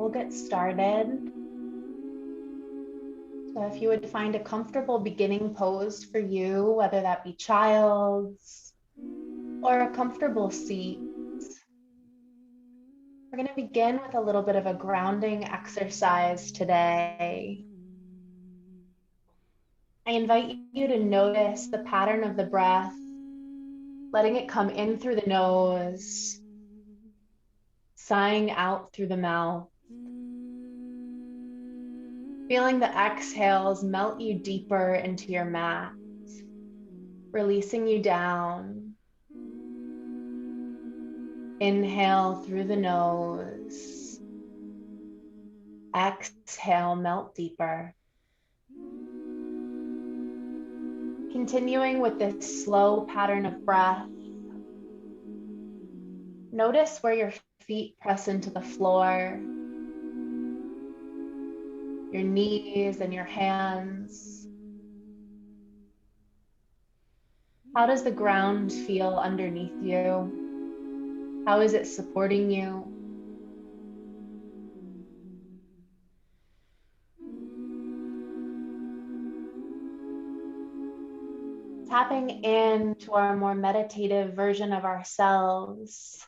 we'll get started. So if you would find a comfortable beginning pose for you, whether that be child's or a comfortable seat, we're going to begin with a little bit of a grounding exercise today. I invite you to notice the pattern of the breath, letting it come in through the nose, sighing out through the mouth. Feeling the exhales melt you deeper into your mat, releasing you down. Inhale through the nose. Exhale, melt deeper. Continuing with this slow pattern of breath, notice where your feet press into the floor, your knees and your hands. How does the ground feel underneath you? How is it supporting you? Tapping into our more meditative version of ourselves.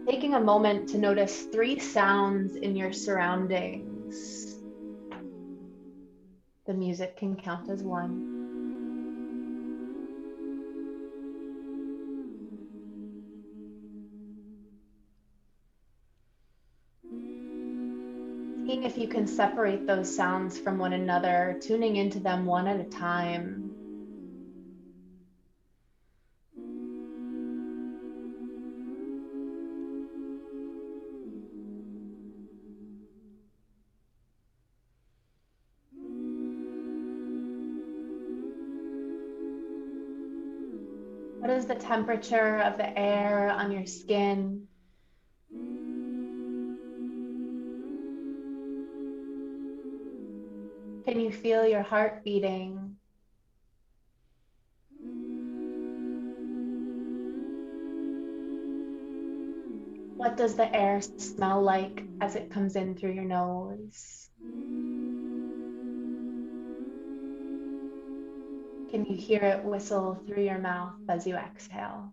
Taking a moment to notice 3 sounds in your surroundings. The music can count as 1. Seeing if you can separate those sounds from one another, tuning into them one at a time. What is the temperature of the air on your skin? Can you feel your heart beating? What does the air smell like as it comes in through your nose? Can you hear it whistle through your mouth as you exhale?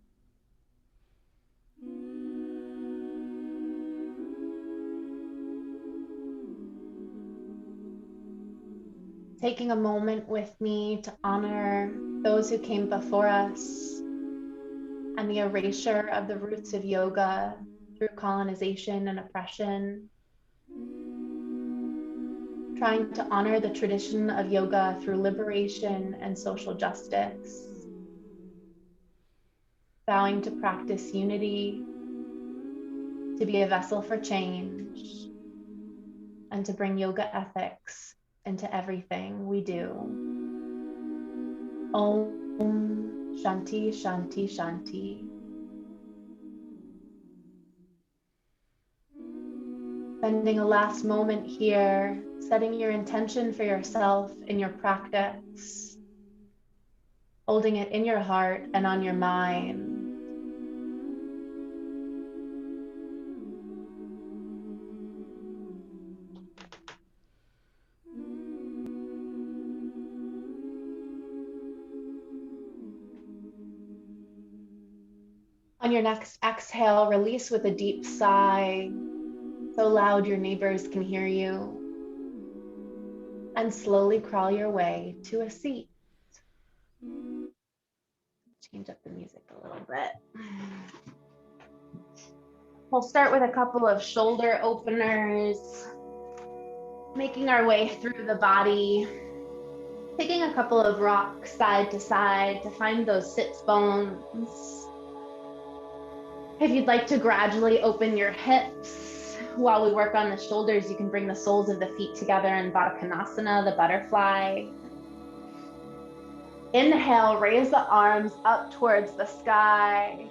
Taking a moment with me to honor those who came before us and the erasure of the roots of yoga through colonization and oppression. Trying to honor the tradition of yoga through liberation and social justice. Vowing to practice unity, to be a vessel for change, and to bring yoga ethics into everything we do. Om Shanti Shanti Shanti. Spending a last moment here, setting your intention for yourself in your practice, holding it in your heart and on your mind. On your next exhale, release with a deep sigh, so loud your neighbors can hear you. And slowly crawl your way to a seat. Change up the music a little bit. We'll start with a couple of shoulder openers, making our way through the body, taking a couple of rocks side to side to find those sits bones. If you'd like to gradually open your hips while we work on the shoulders, you can bring the soles of the feet together in Baddha Konasana, the butterfly. Inhale, raise the arms up towards the sky.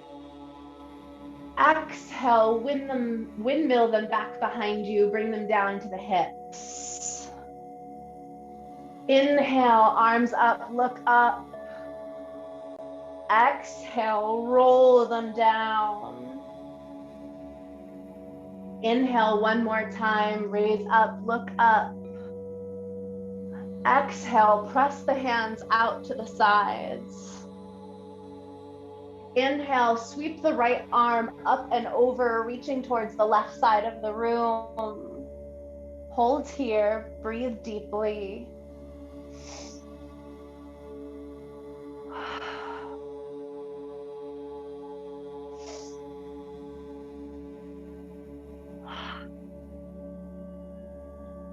Exhale, windmill them back behind you, bring them down to the hips. Inhale, arms up, look up. Exhale, roll them down. Inhale one more time, raise up, look up. Exhale, press the hands out to the sides. Inhale, sweep the right arm up and over, reaching towards the left side of the room. Hold here, breathe deeply.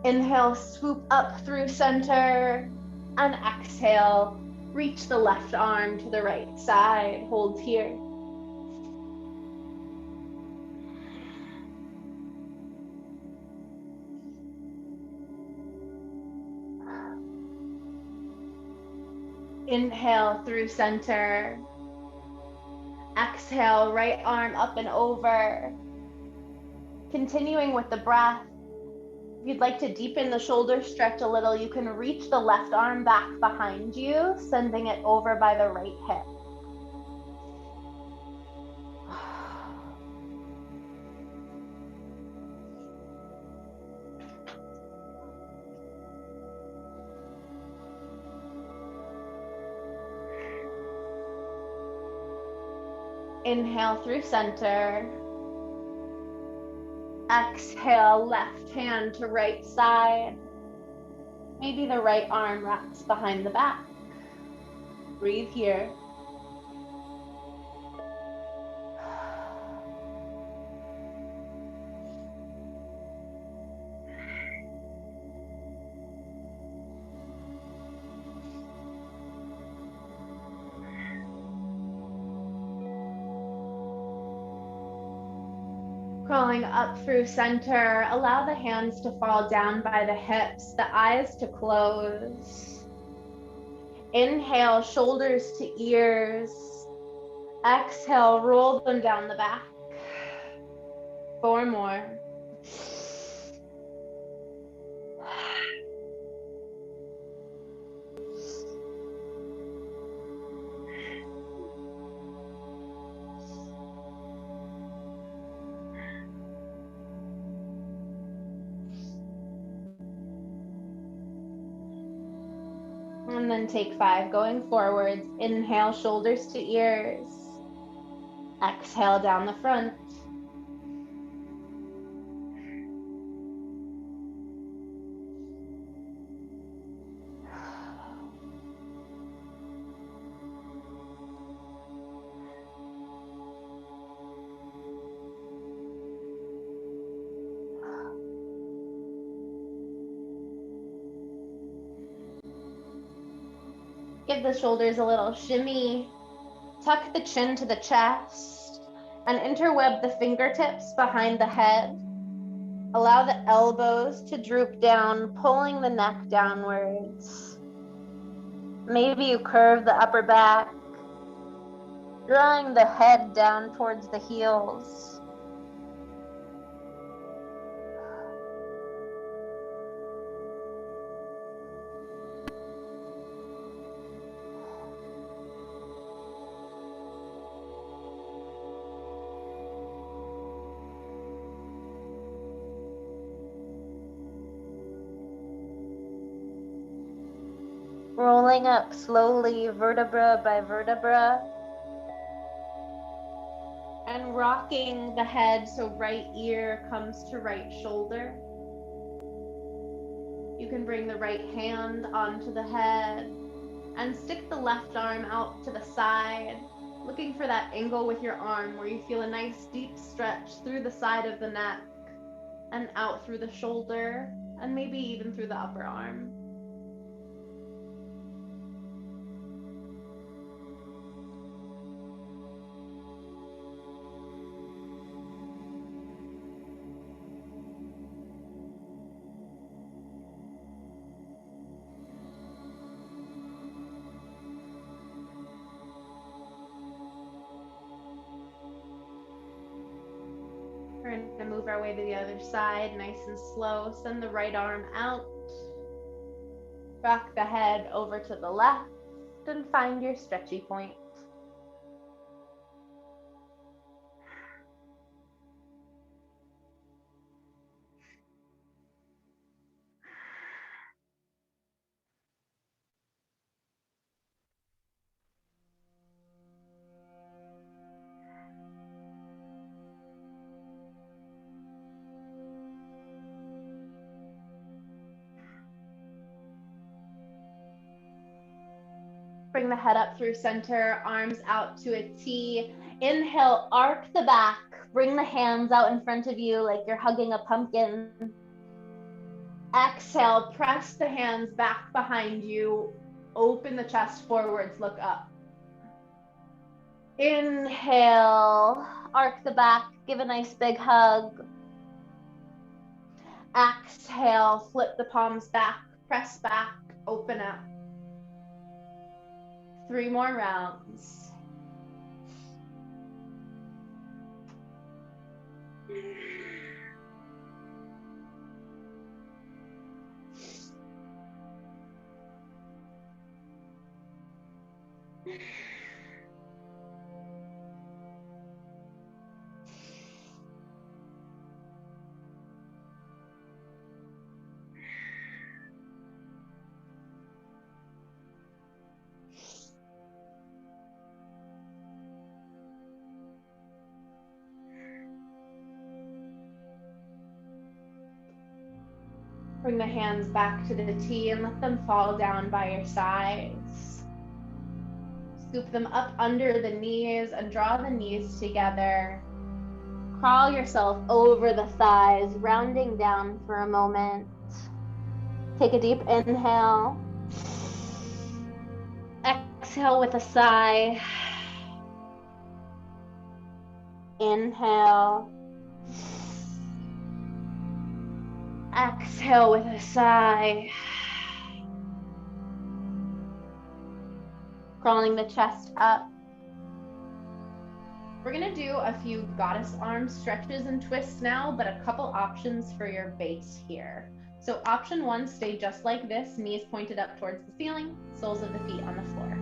Inhale, swoop up through center, and exhale, reach the left arm to the right side. Hold here. Inhale through center. Exhale, right arm up and over. Continuing with the breath. If you'd like to deepen the shoulder stretch a little, you can reach the left arm back behind you, sending it over by the right hip. Inhale through center. Exhale, left hand to right side. Maybe the right arm wraps behind the back. Breathe here. Crawling up through center, allow the hands to fall down by the hips, the eyes to close. Inhale, shoulders to ears. Exhale, roll them down the back. 4 more. And then take 5, going forwards. Inhale, shoulders to ears. Exhale, down the front. Give the shoulders a little shimmy. Tuck the chin to the chest and interweb the fingertips behind the head. Allow the elbows to droop down, pulling the neck downwards. Maybe you curve the upper back, drawing the head down towards the heels. Rolling up slowly, vertebra by vertebra. And rocking the head so right ear comes to right shoulder. You can bring the right hand onto the head and stick the left arm out to the side, looking for that angle with your arm where you feel a nice deep stretch through the side of the neck and out through the shoulder and maybe even through the upper arm. We're going to move our way to the other side, nice and slow. Send the right arm out. Rock the head over to the left and find your stretchy point. Bring the head up through center, arms out to a T. Inhale, arc the back. Bring the hands out in front of you like you're hugging a pumpkin. Exhale, press the hands back behind you. Open the chest forwards, look up. Inhale, arc the back, give a nice big hug. Exhale, flip the palms back, press back, open up. 3 more rounds. Bring the hands back to the T and let them fall down by your sides. Scoop them up under the knees and draw the knees together. Crawl yourself over the thighs, rounding down for a moment. Take a deep inhale. Exhale with a sigh. Inhale. Exhale with a sigh. Crawling the chest up. We're gonna do a few goddess arm stretches and twists now, but a couple options for your base here. So option 1, stay just like this, knees pointed up towards the ceiling, soles of the feet on the floor.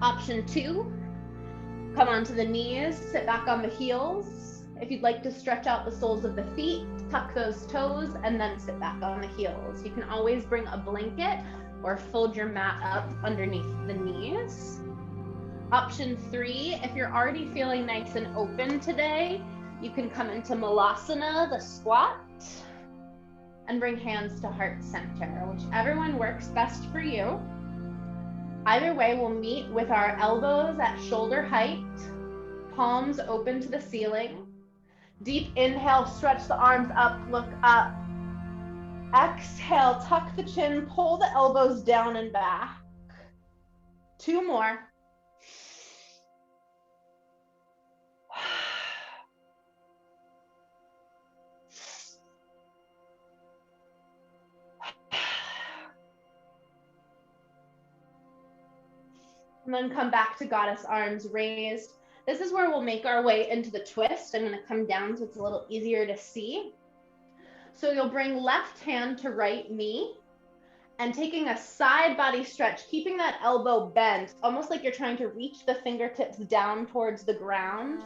Option 2, come onto the knees, sit back on the heels. If you'd like to stretch out the soles of the feet, tuck those toes and then sit back on the heels. You can always bring a blanket or fold your mat up underneath the knees. Option 3, if you're already feeling nice and open today, you can come into Malasana, the squat, and bring hands to heart center, whichever one works best for you. Either way, we'll meet with our elbows at shoulder height, palms open to the ceiling. Deep inhale, stretch the arms up, look up. Exhale, tuck the chin, pull the elbows down and back. 2 more. And then come back to goddess arms raised. This is where we'll make our way into the twist. I'm gonna come down so it's a little easier to see. So you'll bring left hand to right knee and taking a side body stretch, keeping that elbow bent, almost like you're trying to reach the fingertips down towards the ground,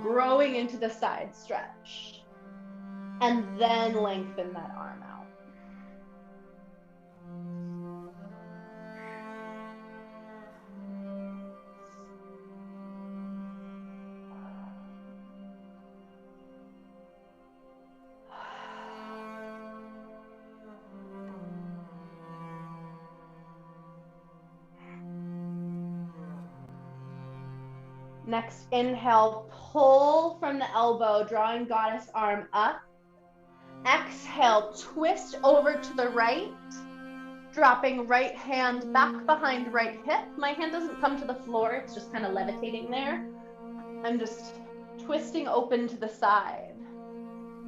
growing into the side stretch. And then lengthen that arm out. Next, inhale, pull from the elbow, drawing goddess arm up. Exhale, twist over to the right, dropping right hand back behind right hip. My hand doesn't come to the floor, it's just kind of levitating there. I'm just twisting open to the side.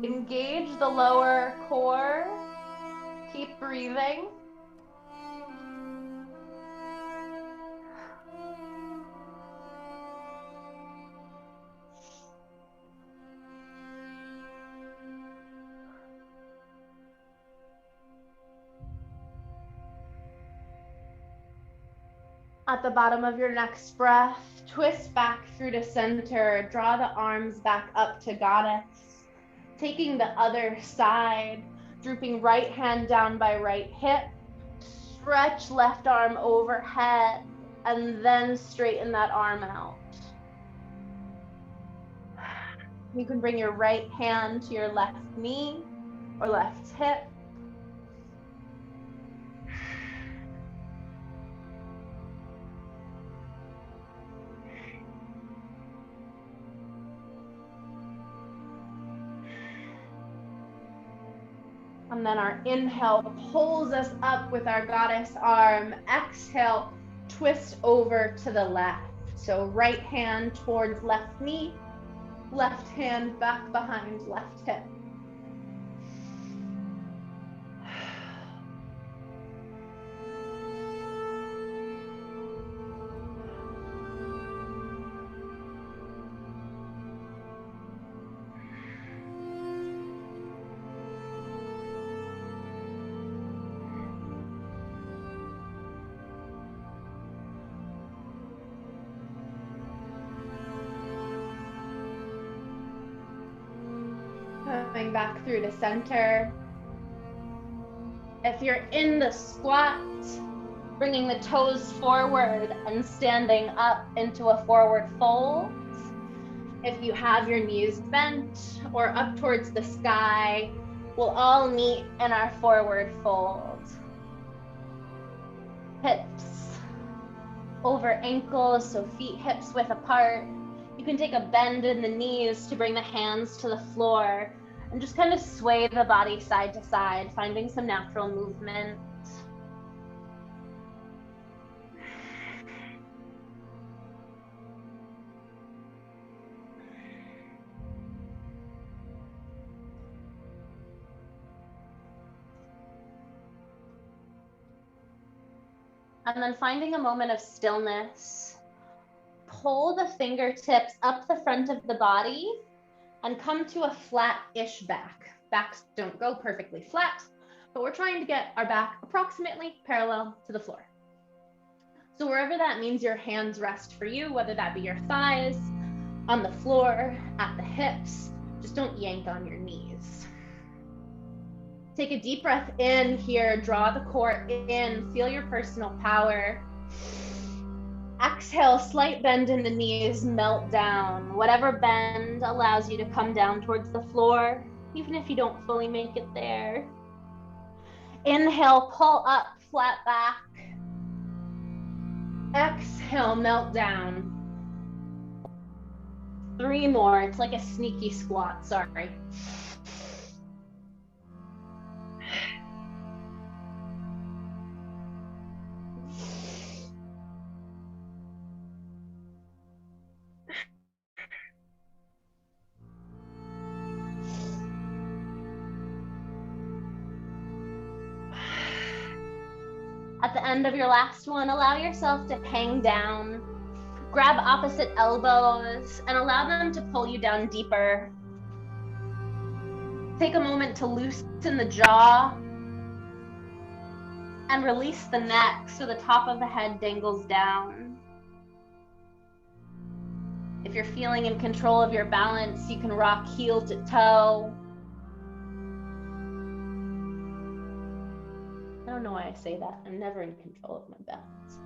Engage the lower core. Keep breathing. At the bottom of your next breath, twist back through to center, draw the arms back up to goddess. Taking the other side, drooping right hand down by right hip, stretch left arm overhead, and then straighten that arm out. You can bring your right hand to your left knee or left hip. And then our inhale pulls us up with our goddess arm. Exhale, twist over to the left. So right hand towards left knee, left hand back behind left hip. Coming back through to center. If you're in the squat, bringing the toes forward and standing up into a forward fold. If you have your knees bent or up towards the sky, we'll all meet in our forward fold. Hips over ankles, so feet hips width apart. You can take a bend in the knees to bring the hands to the floor and just kind of sway the body side to side, finding some natural movement. And then finding a moment of stillness, pull the fingertips up the front of the body and come to a flat-ish back. Backs don't go perfectly flat, but we're trying to get our back approximately parallel to the floor. So wherever that means your hands rest for you, whether that be your thighs, on the floor, at the hips, just don't yank on your knees. Take a deep breath in here, draw the core in, feel your personal power. Exhale, slight bend in the knees, melt down. Whatever bend allows you to come down towards the floor, even if you don't fully make it there. Inhale, pull up, flat back. Exhale, melt down. 3 more, it's like a sneaky squat, sorry. At the end of your last one, allow yourself to hang down. Grab opposite elbows and allow them to pull you down deeper. Take a moment to loosen the jaw and release the neck so the top of the head dangles down. If you're feeling in control of your balance, you can rock heel to toe. I don't know why I say that. I'm never in control of my balance.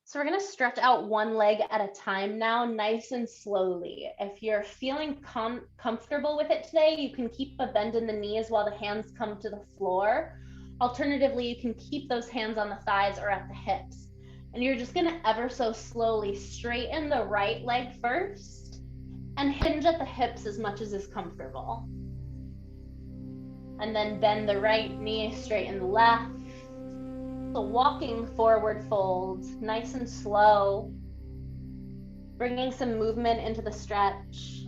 So we're going to stretch out one leg at a time now, nice and slowly. If you're feeling comfortable with it today, you can keep a bend in the knees while the hands come to the floor. Alternatively, you can keep those hands on the thighs or at the hips. And you're just going to ever so slowly straighten the right leg first and hinge at the hips as much as is comfortable. And then bend the right knee, straighten the left. So walking forward fold, nice and slow, bringing some movement into the stretch.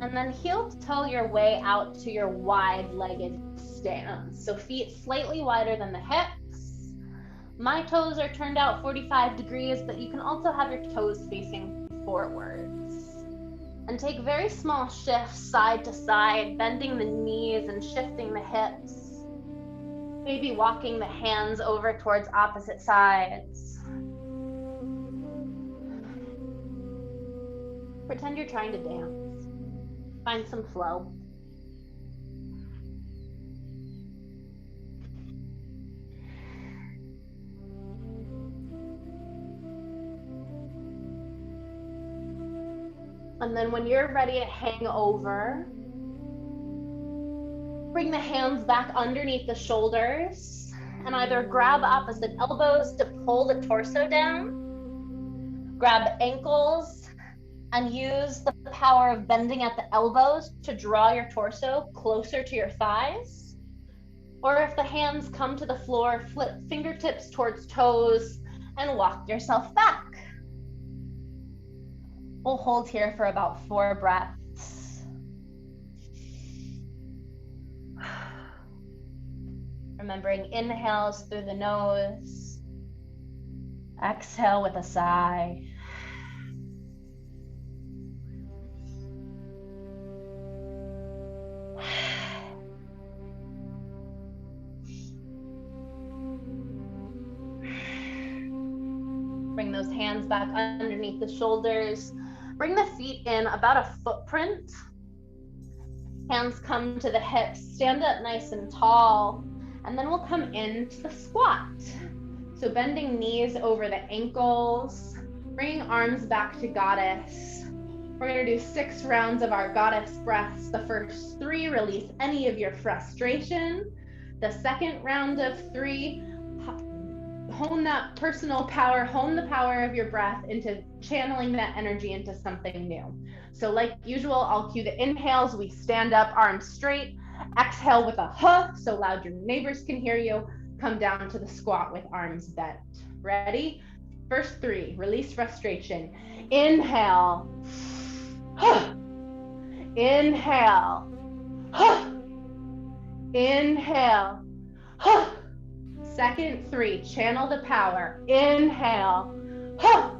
And then heel to toe your way out to your wide-legged stance. So feet slightly wider than the hips. My toes are turned out 45 degrees, but you can also have your toes facing forwards. And take very small shifts side to side, bending the knees and shifting the hips. Maybe walking the hands over towards opposite sides. Pretend you're trying to dance. Find some flow. And then when you're ready to hang over, bring the hands back underneath the shoulders and either grab opposite elbows to pull the torso down, grab ankles, and use the power of bending at the elbows to draw your torso closer to your thighs. Or if the hands come to the floor, flip fingertips towards toes and walk yourself back. We'll hold here for about 4 breaths. Remembering inhales through the nose, exhale with a sigh. Bring those hands back underneath the shoulders. Bring the feet in about a footprint. Hands come to the hips. Stand up nice and tall. And then we'll come into the squat. So bending knees over the ankles. Bringing arms back to goddess. We're going to do 6 rounds of our goddess breaths. The first 3, release any of your frustration. The second round of 3, hone that personal power, hone the power of your breath into channeling that energy into something new. So like usual, I'll cue the inhales. We stand up, arms straight. Exhale with a huh, so loud your neighbors can hear you. Come down to the squat with arms bent. Ready? First 3, release frustration. Inhale. Huh. Inhale. Huh. Inhale. Huh. Second 3, channel the power. Inhale. Huh.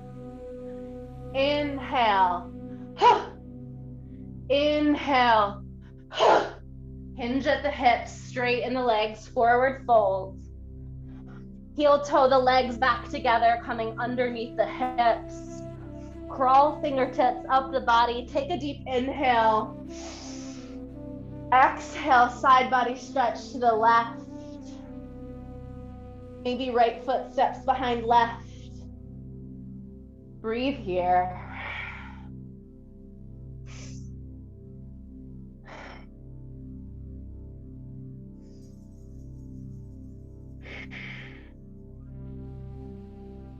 Inhale. Huh. Inhale. Huh. Hinge at the hips, straighten the legs, forward fold. Heel toe the legs back together, coming underneath the hips. Crawl fingertips up the body. Take a deep inhale. Exhale, side body stretch to the left. Maybe right foot steps behind left. Breathe here.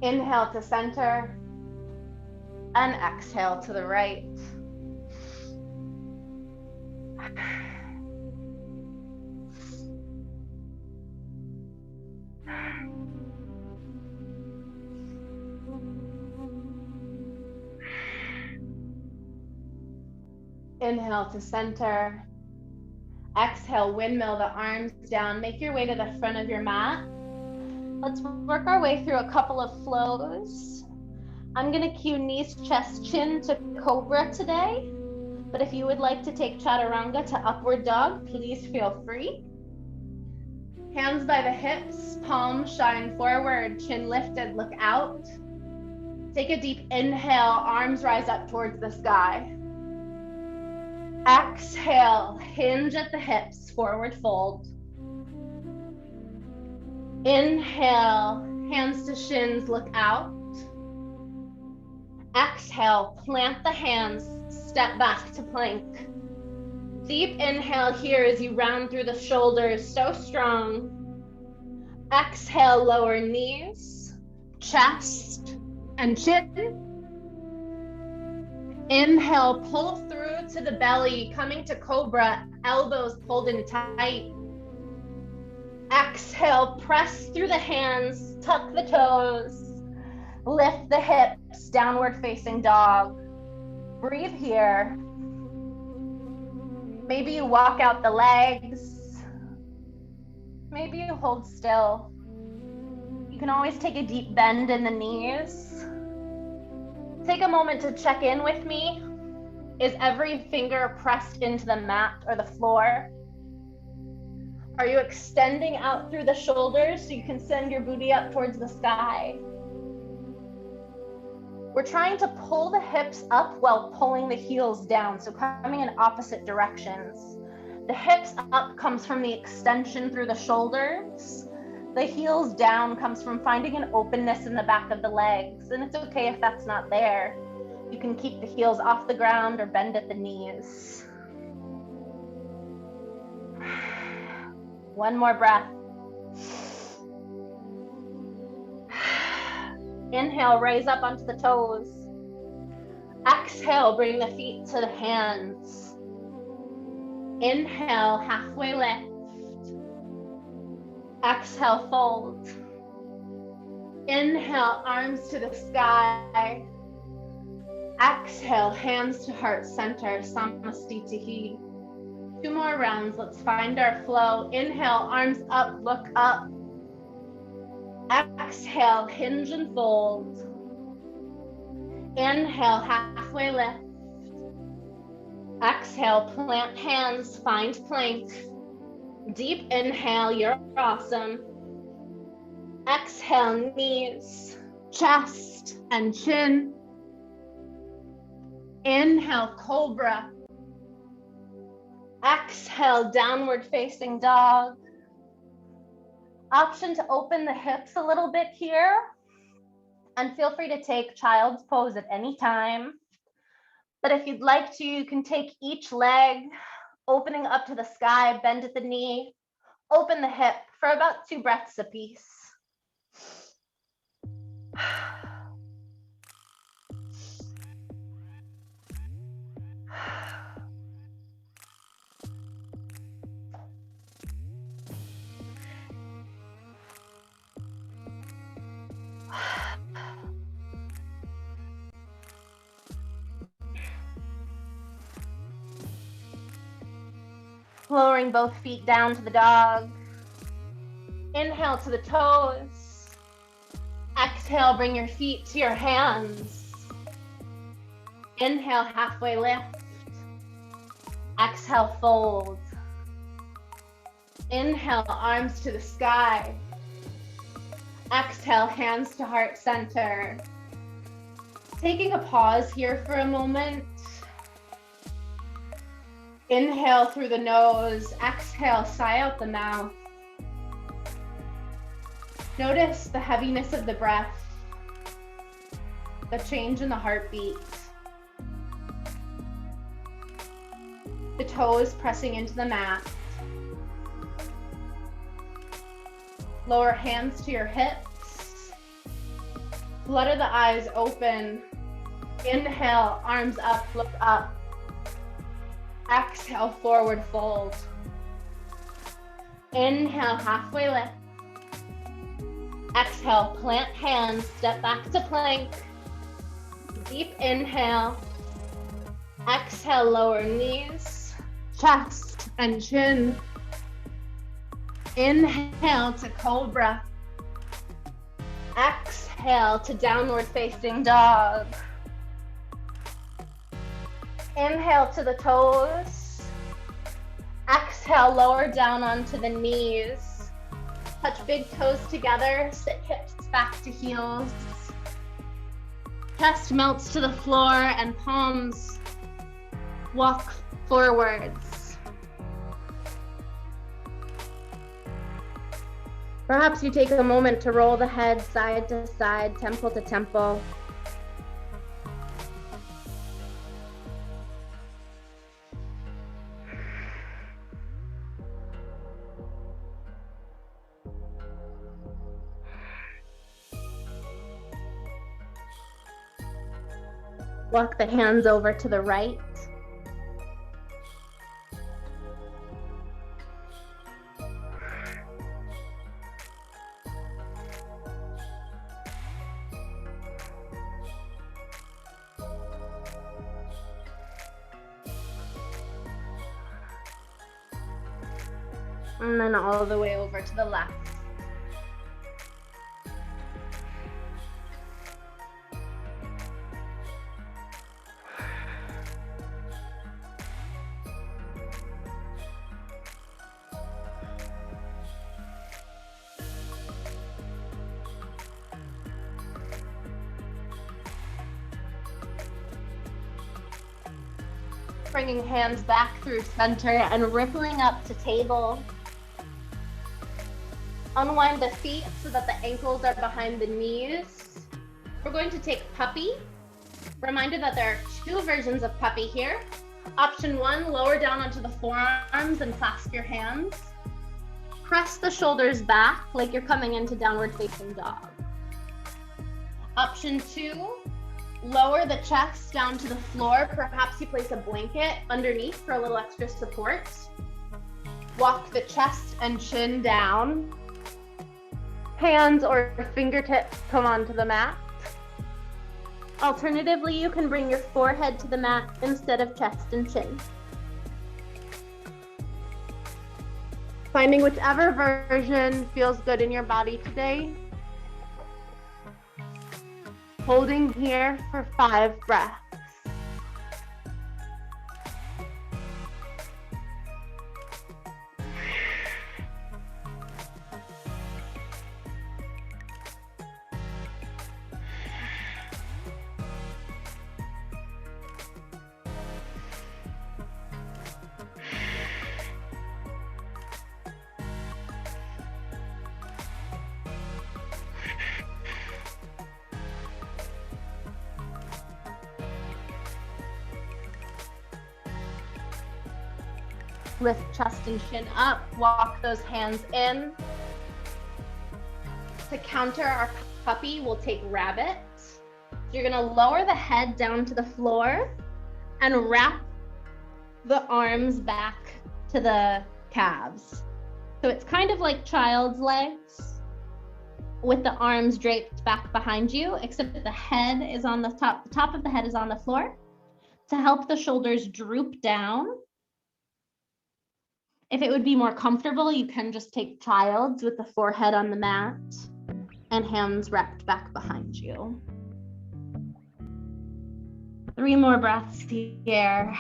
Inhale to center and exhale to the right. Inhale to center. Exhale, windmill the arms down. Make your way to the front of your mat. Let's work our way through a couple of flows. I'm gonna cue knees, chest, chin to cobra today. But if you would like to take chaturanga to upward dog, please feel free. Hands by the hips, palms shine forward, chin lifted, look out. Take a deep inhale, arms rise up towards the sky. Exhale, hinge at the hips, forward fold. Inhale, hands to shins, look out. Exhale, plant the hands, step back to plank. Deep inhale here as you round through the shoulders, so strong. Exhale, lower knees, chest, and chin. Inhale, pull through to the belly, coming to cobra, elbows pulled in tight. Exhale, press through the hands, tuck the toes, lift the hips, downward facing dog. Breathe here. Maybe you walk out the legs. Maybe you hold still. You can always take a deep bend in the knees. Take a moment to check in with me. Is every finger pressed into the mat or the floor? Are you extending out through the shoulders so you can send your booty up towards the sky? We're trying to pull the hips up while pulling the heels down, so coming in opposite directions. The hips up comes from the extension through the shoulders. The heels down comes from finding an openness in the back of the legs, and it's okay if that's not there. You can keep the heels off the ground or bend at the knees. One more breath. Inhale, raise up onto the toes. Exhale, bring the feet to the hands. Inhale, halfway lift. Exhale, fold. Inhale, arms to the sky. Exhale, hands to heart center, Samastitihi. 2 more rounds, let's find our flow. Inhale, arms up, look up. Exhale, hinge and fold. Inhale, halfway lift. Exhale, plant hands, find plank. Deep inhale, you're awesome. Exhale, knees, chest, and chin. Inhale, cobra. Exhale, downward facing dog. Option to open the hips a little bit here. And feel free to take child's pose at any time. But if you'd like to, you can take each leg, opening up to the sky, bend at the knee, open the hip for about 2 breaths apiece. Lowering both feet down to the dog. Inhale to the toes. Exhale, bring your feet to your hands. Inhale, halfway lift. Exhale, fold. Inhale, arms to the sky. Exhale, hands to heart center. Taking a pause here for a moment. Inhale through the nose, exhale, sigh out the mouth. Notice the heaviness of the breath, the change in the heartbeat. The toes pressing into the mat. Lower hands to your hips. Flutter the eyes open. Inhale, arms up, look up. Exhale, forward fold. Inhale, halfway lift. Exhale, plant hands, step back to plank. Deep inhale. Exhale, lower knees, chest and chin. Inhale to cobra. Exhale to downward facing dog. Inhale to the toes. Exhale, lower down onto the knees. Touch big toes together, sit hips back to heels. Chest melts to the floor and palms walk forwards. Perhaps you take a moment to roll the head side to side, temple to temple. Walk the hands over to the right. And then all the way over to the left. bringing hands back through center and rippling up to table. Unwind the feet so that the ankles are behind the knees. We're going to take puppy. Reminder that there are two versions of puppy here. Option one, lower down onto the forearms and clasp your hands. Press the shoulders back like you're coming into downward facing dog. Option two, lower the chest down to the floor. Perhaps you place a blanket underneath for a little extra support. Walk the chest and chin down. Hands or fingertips come onto the mat. Alternatively, you can bring your forehead to the mat instead of chest and chin. Finding whichever version feels good in your body today. Holding here for 5 breaths. Lift chest and chin up, walk those hands in. To counter our puppy, we'll take rabbit. So you're gonna lower the head down to the floor and wrap the arms back to the calves. So it's kind of like child's legs with the arms draped back behind you, except the head is on the top of the head is on the floor. To help the shoulders droop down. If it would be more comfortable, you can just take child's with the forehead on the mat and hands wrapped back behind you. 3 more breaths here.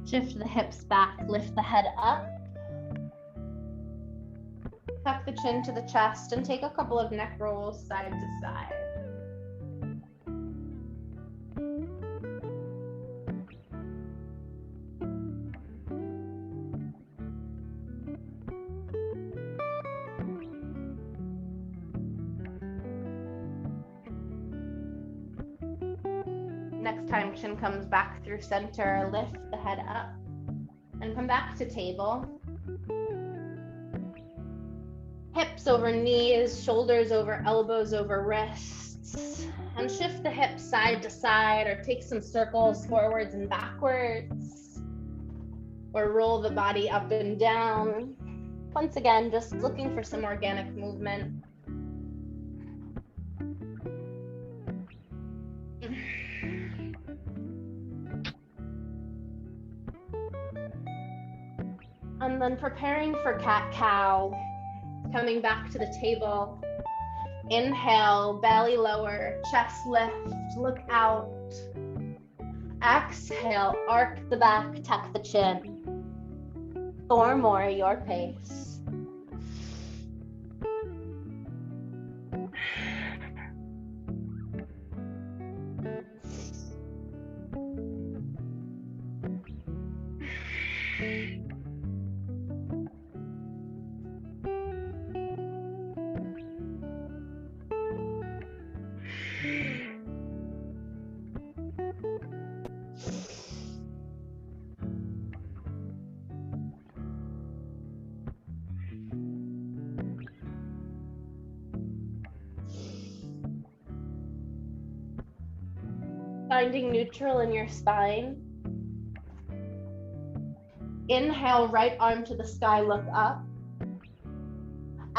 Shift the hips back, lift the head up. Tuck the chin to the chest and take a couple of neck rolls side to side. Next time chin comes back through center, lift the head up and come back to table. Hips over knees, shoulders over elbows over wrists, and shift the hips side to side or take some circles forwards and backwards, or roll the body up and down. Once again, just looking for some organic movement. And then preparing for cat-cow, coming back to the table. Inhale, belly lower, chest lift, look out. Exhale, arc the back, tuck the chin. 4 more, your pace. Finding neutral in your spine. Inhale, right arm to the sky, look up.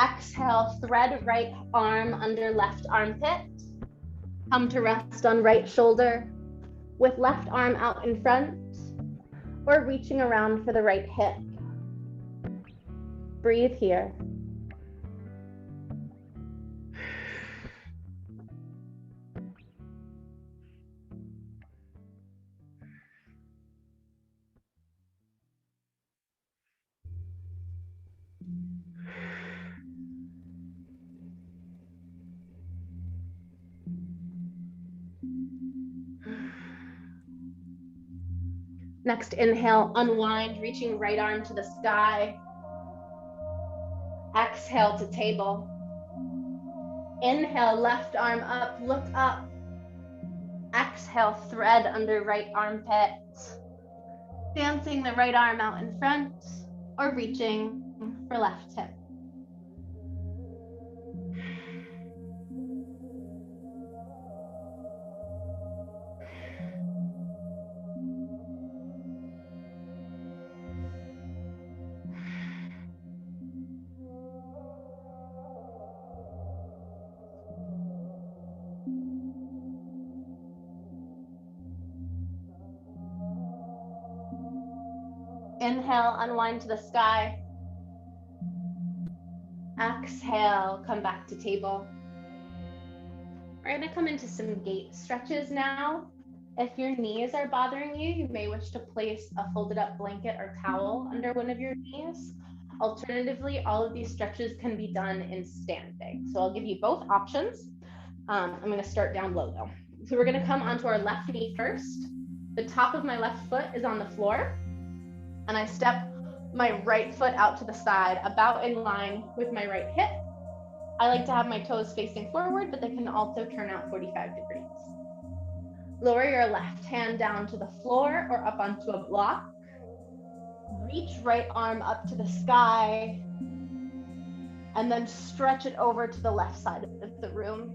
Exhale, thread right arm under left armpit. Come to rest on right shoulder with left arm out in front or reaching around for the right hip. Breathe here. Next inhale, unwind, reaching right arm to the sky. Exhale to table. Inhale, left arm up, look up. Exhale, thread under right armpit. Dancing the right arm out in front or reaching for left hip. Inhale, unwind to the sky. Exhale, come back to table. We're going to come into some gate stretches now. If your knees are bothering you, you may wish to place a folded up blanket or towel under one of your knees. Alternatively, all of these stretches can be done in standing. So I'll give you both options. I'm going to start down low though. So we're going to come onto our left knee first. The top of my left foot is on the floor, and I step my right foot out to the side, about in line with my right hip. I like to have my toes facing forward, but they can also turn out 45 degrees. Lower your left hand down to the floor or up onto a block. Reach right arm up to the sky, and then stretch it over to the left side of the room.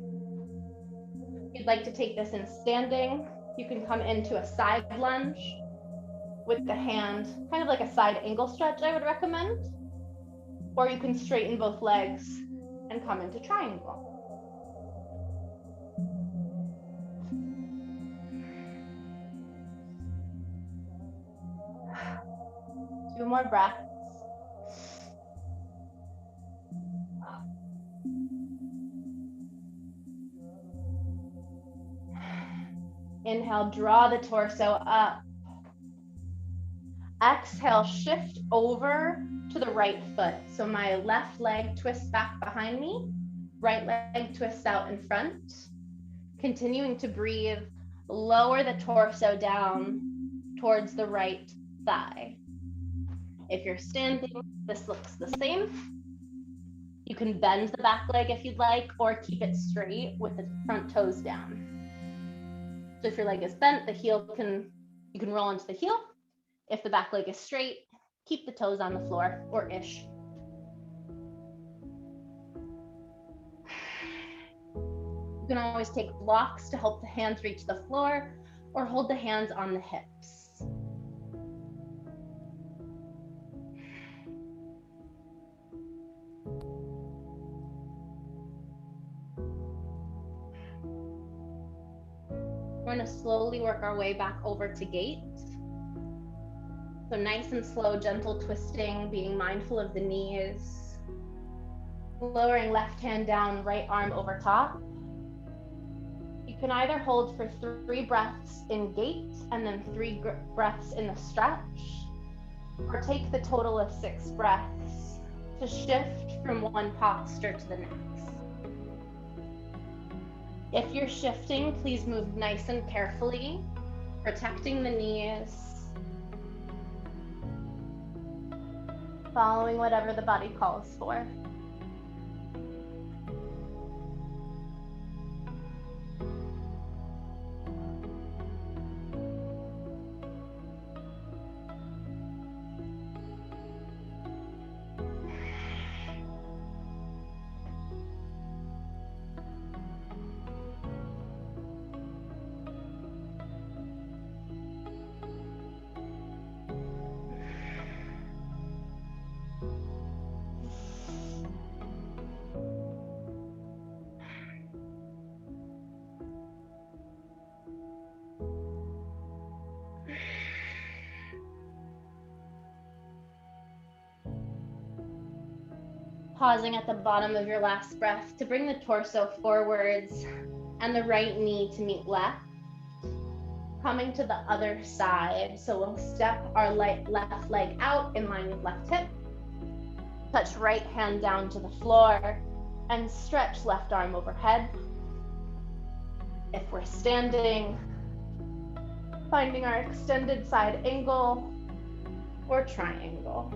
If you'd like to take this in standing, you can come into a side lunge with the hand, kind of like a side angle stretch I would recommend, or you can straighten both legs and come into triangle. 2 more breaths. Inhale, draw the torso up. Exhale, shift over to the right foot. So my left leg twists back behind me, right leg twists out in front. Continuing to breathe, lower the torso down towards the right thigh. If you're standing, this looks the same. You can bend the back leg if you'd like, or keep it straight with the front toes down. So if your leg is bent, the heel you can roll into the heel. If the back leg is straight, keep the toes on the floor, or ish. You can always take blocks to help the hands reach the floor, or hold the hands on the hips. We're going to slowly work our way back over to gate. So nice and slow, gentle twisting, being mindful of the knees. Lowering left hand down, right arm over top. You can either hold for 3 breaths in gate and then 3 breaths in the stretch, or take the total of 6 breaths to shift from one posture to the next. If you're shifting, please move nice and carefully, protecting the knees, following whatever the body calls for. Pausing at the bottom of your last breath to bring the torso forwards and the right knee to meet left. Coming to the other side. So we'll step our left leg out in line with left hip. Touch right hand down to the floor and stretch left arm overhead. If we're standing, Finding our extended side angle or triangle.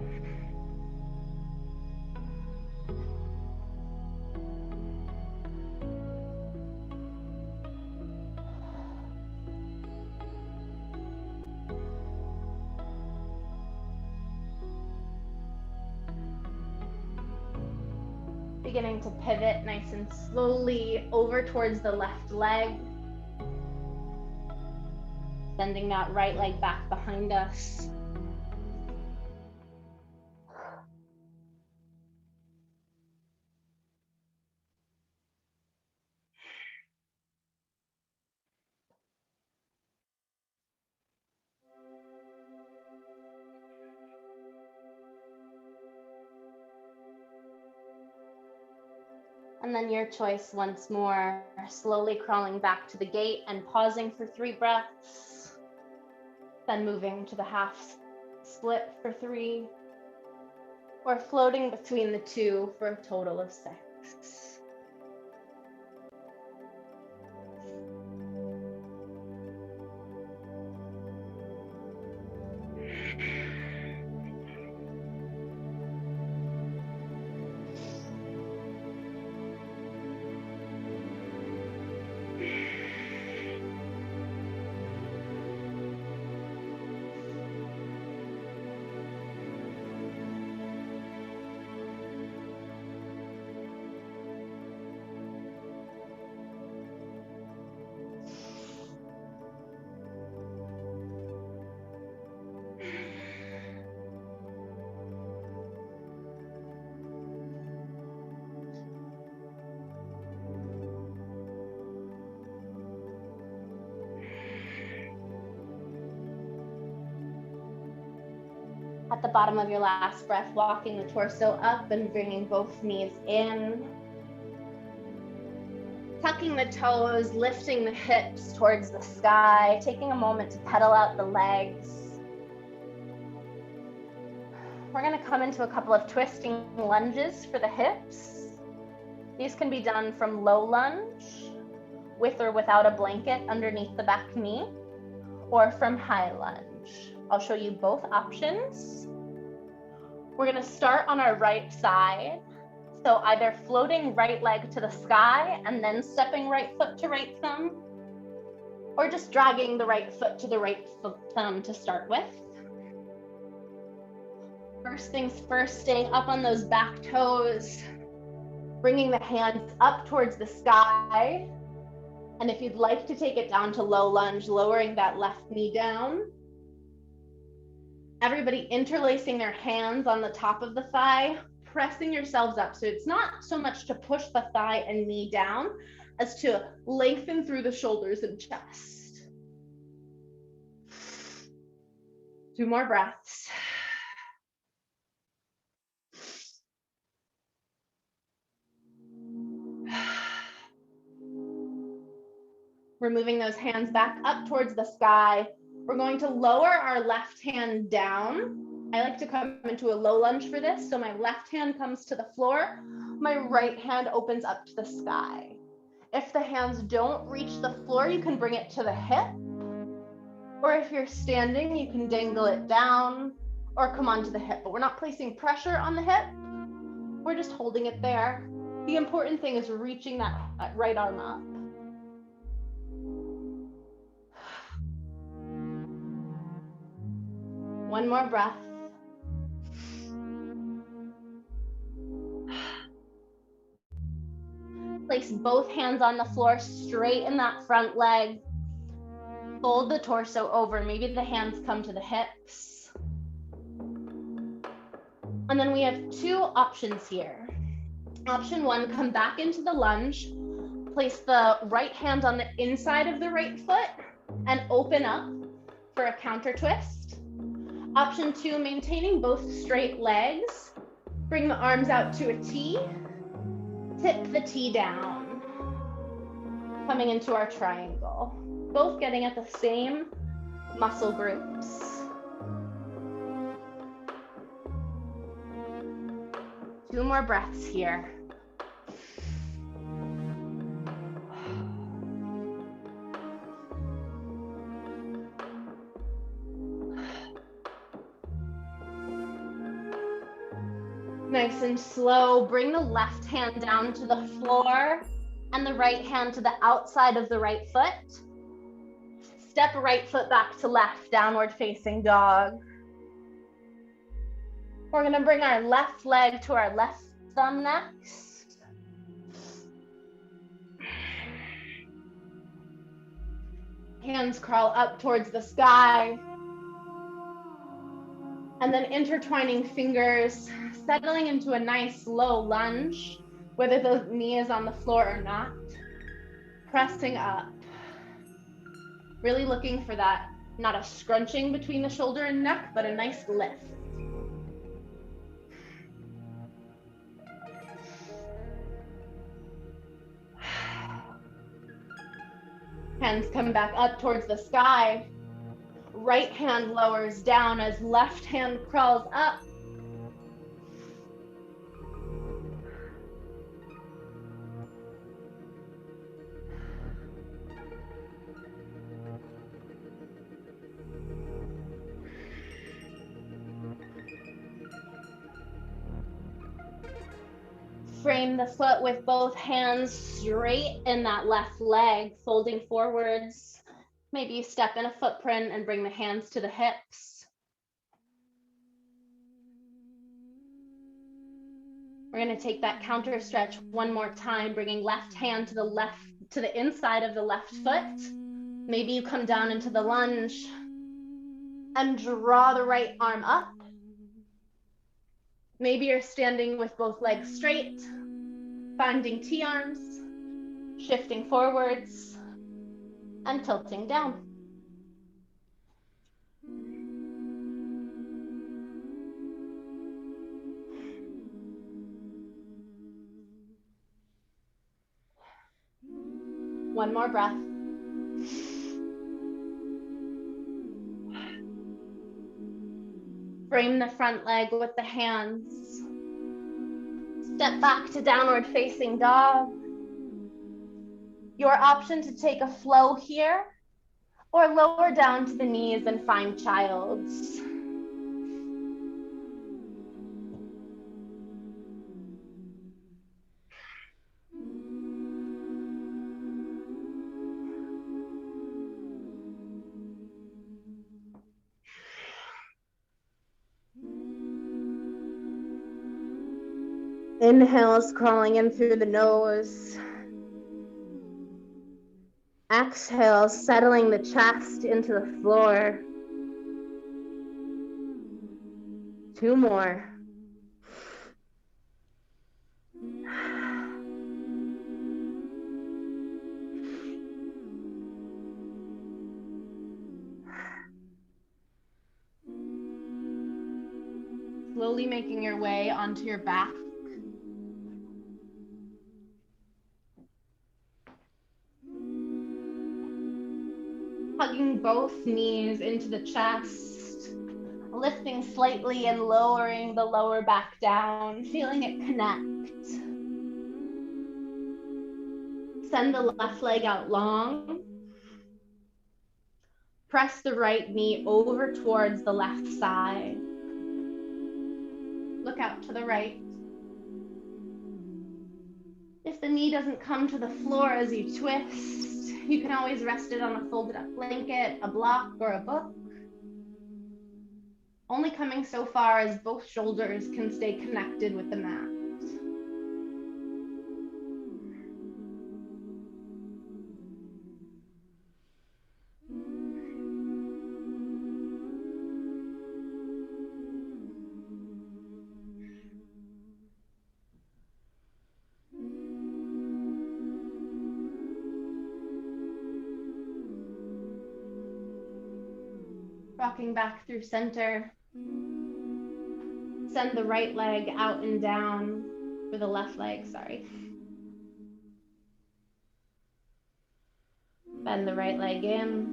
Beginning to pivot nice and slowly over towards the left leg. Sending that right leg back behind us. And then your choice once more, slowly crawling back to the gate and pausing for 3 breaths. Then moving to the half split for 3, or floating between the 2 for a total of 6. At the bottom of your last breath, walking the torso up and bringing both knees in. Tucking the toes, lifting the hips towards the sky, taking a moment to pedal out the legs. We're going to come into a couple of twisting lunges for the hips. These can be done from low lunge, with or without a blanket underneath the back knee, or from high lunge. I'll show you both options. We're going to start on our right side. So either floating right leg to the sky and then stepping right foot to right thumb, or just dragging the right foot to the right thumb to start with. First things first, staying up on those back toes, bringing the hands up towards the sky. And if you'd like to take it down to low lunge, lowering that left knee down. Everybody interlacing their hands on the top of the thigh, pressing yourselves up. So it's not so much to push the thigh and knee down as to lengthen through the shoulders and chest. 2 more breaths. We're moving those hands back up towards the sky. We're going to lower our left hand down. I like to come into a low lunge for this. So my left hand comes to the floor. My right hand opens up to the sky. If the hands don't reach the floor, you can bring it to the hip. Or if you're standing, you can dangle it down or come onto the hip. But we're not placing pressure on the hip. We're just holding it there. The important thing is reaching that right arm up. One more breath. Place both hands on the floor, straighten that front leg. Fold the torso over. Maybe the hands come to the hips. And then we have 2 options here. Option 1, come back into the lunge. Place the right hand on the inside of the right foot and open up for a counter twist. Option 2, maintaining both straight legs. Bring the arms out to a T. Tip the T down. Coming into our triangle. Both getting at the same muscle groups. 2 more breaths here. Nice and slow, bring the left hand down to the floor and the right hand to the outside of the right foot. Step right foot back to left, downward facing dog. We're gonna bring our left leg to our left thumb next. Hands crawl up towards the sky. And then intertwining fingers, settling into a nice low lunge, whether the knee is on the floor or not. Pressing up. Really looking for that, not a scrunching between the shoulder and neck, but a nice lift. Hands come back up towards the sky. Right hand lowers down as left hand crawls up. Frame the foot with both hands straight in that left leg, folding forwards. Maybe you step in a footprint and bring the hands to the hips. We're going to take that counter stretch one more time, bringing left hand to the inside of the left foot. Maybe you come down into the lunge and draw the right arm up. Maybe you're standing with both legs straight, finding T-arms, shifting forwards, and tilting down. One more breath. Frame the front leg with the hands. Step back to downward facing dog. Your option to take a flow here or lower down to the knees and find child's. Inhales crawling in through the nose. Exhale, settling the chest into the floor. 2 more. Slowly making your way onto your back. Hugging both knees into the chest, lifting slightly and lowering the lower back down, feeling it connect. Send the left leg out long. Press the right knee over towards the left side. Look out to the right. If the knee doesn't come to the floor as you twist, you can always rest it on a folded up blanket, a block, or a book. Only coming so far as both shoulders can stay connected with the mat. Rocking back through center. Send the right leg out and down for the left leg, sorry. Bend the right leg in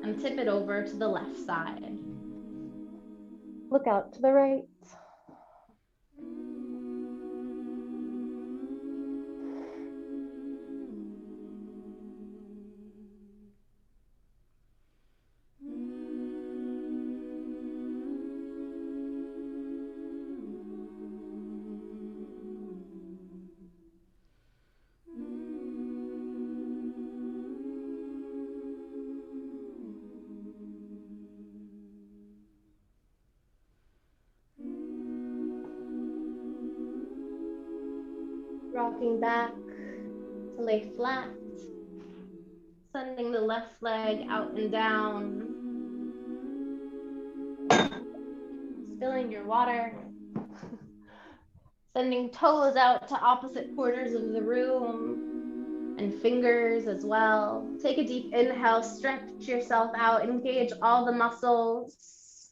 and tip it over to the left side. Look out to the right. Rocking back to lay flat. Sending the left leg out and down. Spilling your water. Sending toes out to opposite corners of the room and fingers as well. Take a deep inhale, stretch yourself out, engage all the muscles.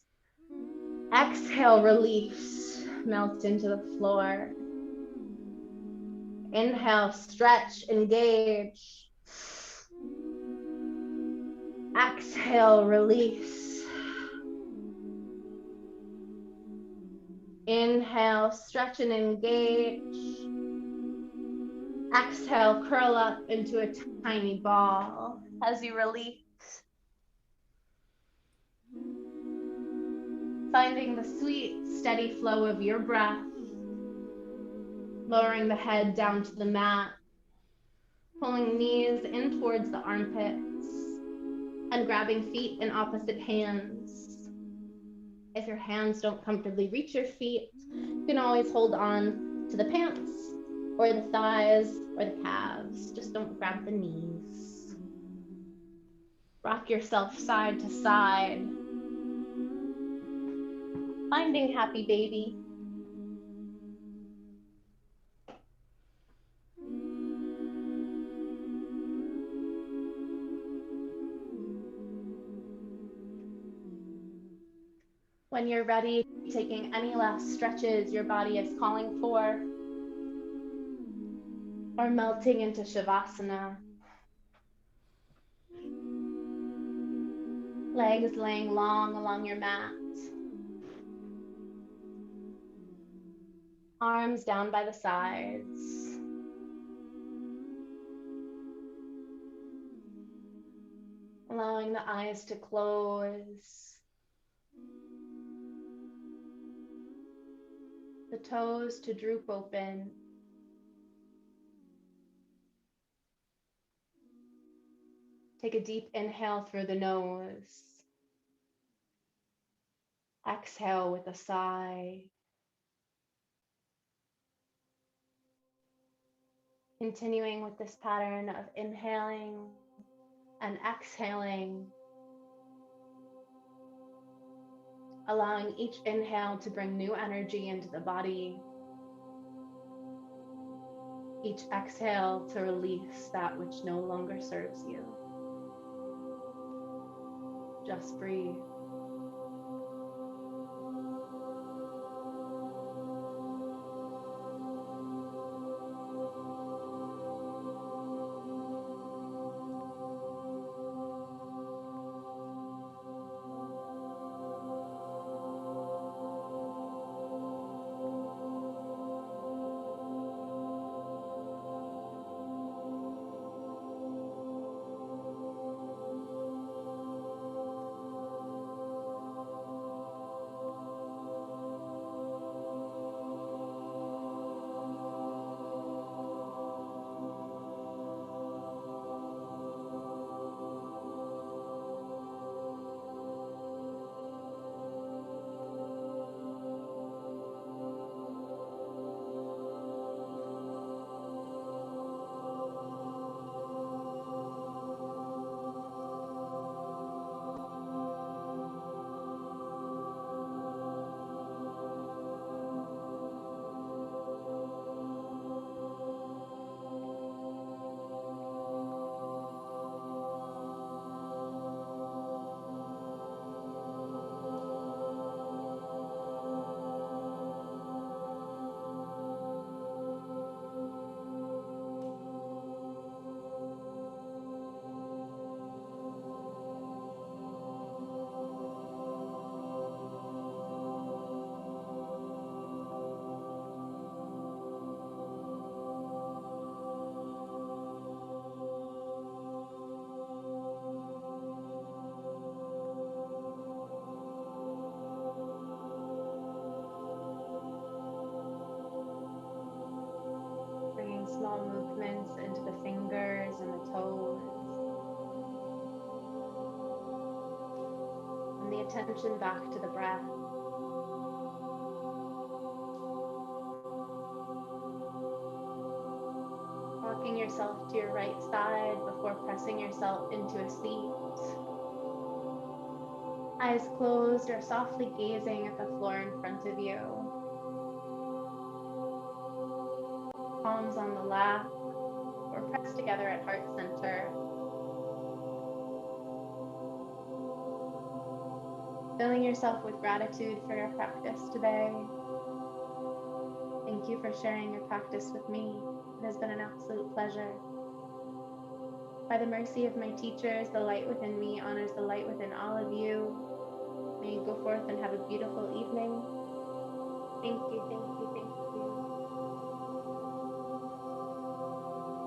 Exhale, release, melt into the floor. Inhale, stretch, engage. Exhale, release. Inhale, stretch and engage. Exhale, curl up into a tiny ball as you release. Finding the sweet, steady flow of your breath. Lowering the head down to the mat. Pulling knees in towards the armpits. And grabbing feet in opposite hands. If your hands don't comfortably reach your feet, you can always hold on to the pants or the thighs or the calves. Just don't grab the knees. Rock yourself side to side. Finding happy baby. When you're ready, taking any last stretches your body is calling for, or melting into Shavasana. Legs laying long along your mat. Arms down by the sides. Allowing the eyes to close. The toes to droop open. Take a deep inhale through the nose. Exhale with a sigh. Continuing with this pattern of inhaling and exhaling. Allowing each inhale to bring new energy into the body. Each exhale to release that which no longer serves you. Just breathe. Small movements into the fingers and the toes. And the attention back to the breath. yourself to your right side before pressing yourself into a seat. Eyes closed or softly gazing at the floor in front of you. Palms on the lap or pressed together at heart center. Filling yourself with gratitude for your practice today. Thank you for sharing your practice with me. It has been an absolute pleasure. By the mercy of my teachers, the light within me honors the light within all of you. May you go forth and have a beautiful evening.